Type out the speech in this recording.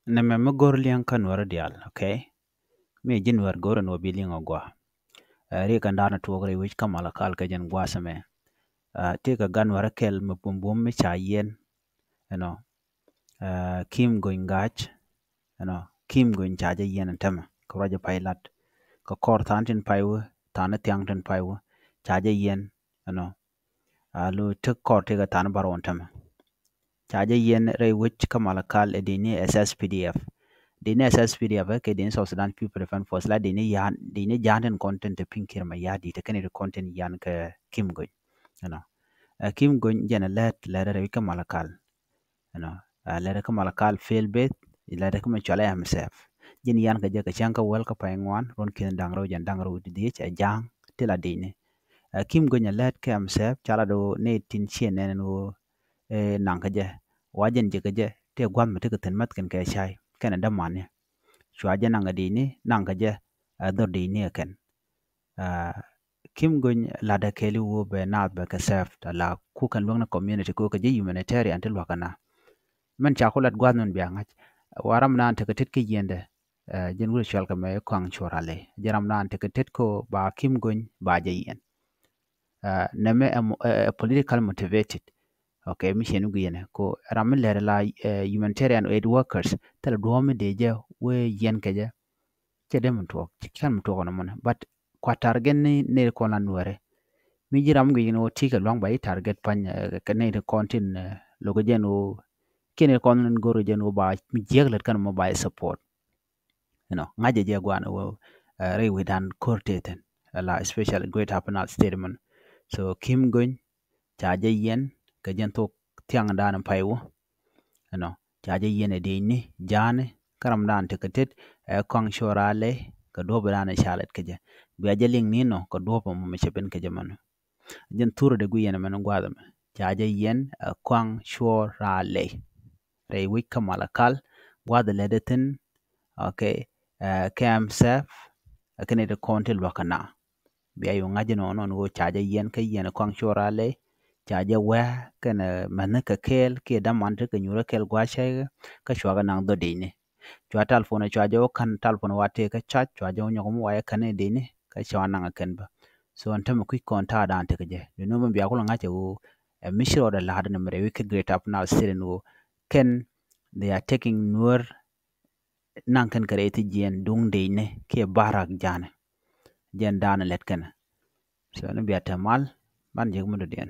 Neme me gor liang kan wara dial, okay? Me jin war gor no bi liang ogwa. Ri kan dana tuogre wich kamala kal ka jen gwa same. Te ka gan wara kel me bumbum me cha yen, you know. Kim going gach, you know. Kim going cha yen and tema. Kuraja pailat. Ka kor thantin paiwa, tana tiang tin paiwa. Cha yen, you know. Lu tuk kor te ka tana baron tema. Cha yen re wich kamala kal edini SSPDF. Dini SSPDF ke dini South Sudan People Defense Force la dini janen content pinkir ma yadi te kene content yan ke Kim Goy, you know. Kim Goy jana let re ka malakal, you know. Let ka malakal fail bet let ka ma chala himself. Jin yan ka je ka chanka wel ka paingwan ron kin dangro di cha jang tila dini. Kim Goy let ka himself chala do ne tin chien no nang ka je wajen je ka je te gwam te ka ten mat ken ka chai kana da mane. Chwaja nanga dini nanga je dor dini ken. Kim Goy lada keli wo be na be ka sef la ku kan lwang na community ko ka je humanitarian til wakana. Men chakulat gwadnon biangach waram na ante ketit ki yende jen wul shwal ka me kwang chorale. Jaram na ante ketit ko ba Kim Goy ba je yen. Neme political motivated. Okay, mission guyene ko ramin lere la humanitarian aid workers tala duwame deje we yen keje chede mtuok chikan mtuok na mona but kwa target ne ko la nuere mi jiram gi no tika long by target pan kane de contin logo jeno kene kon goro jeno ba mi jeglet kan mo by support, you know, ngaje je gwana wo re we dan korteten la especially great happen statement. So Kim Goy chaje yen ka jentok tiang dan paiwo, you know, chaje yen de ni jane karam dan teketet kong shorale ka dobe dana shalet keje biaje ling nino ka dobe mo mecheben keje mano jen turu de guyen mano gwadam chaje yen kwang shorale re wik kamala kal gwada ledetin, okay. Kem sef kene de kontil wakana biayo ngaje no non go chaje yen ka yen kwang shorale chaje we kene manne ka kel ke damante ka nyura kel gwashe ka shwaga nang do dini chwa talfona chwa jo kan talfona wate ka chat chwa jo nyoko wa kane dini ka chwa nang ken ba so anta mu quick konta da ante je no mo biya ko ngache wo mishro da lahad na mere wicked great up now still no ken they are taking nur nang ken kare ti jen dung dini ke barak jane jen dana let ken so no biya tamal ban je mu do den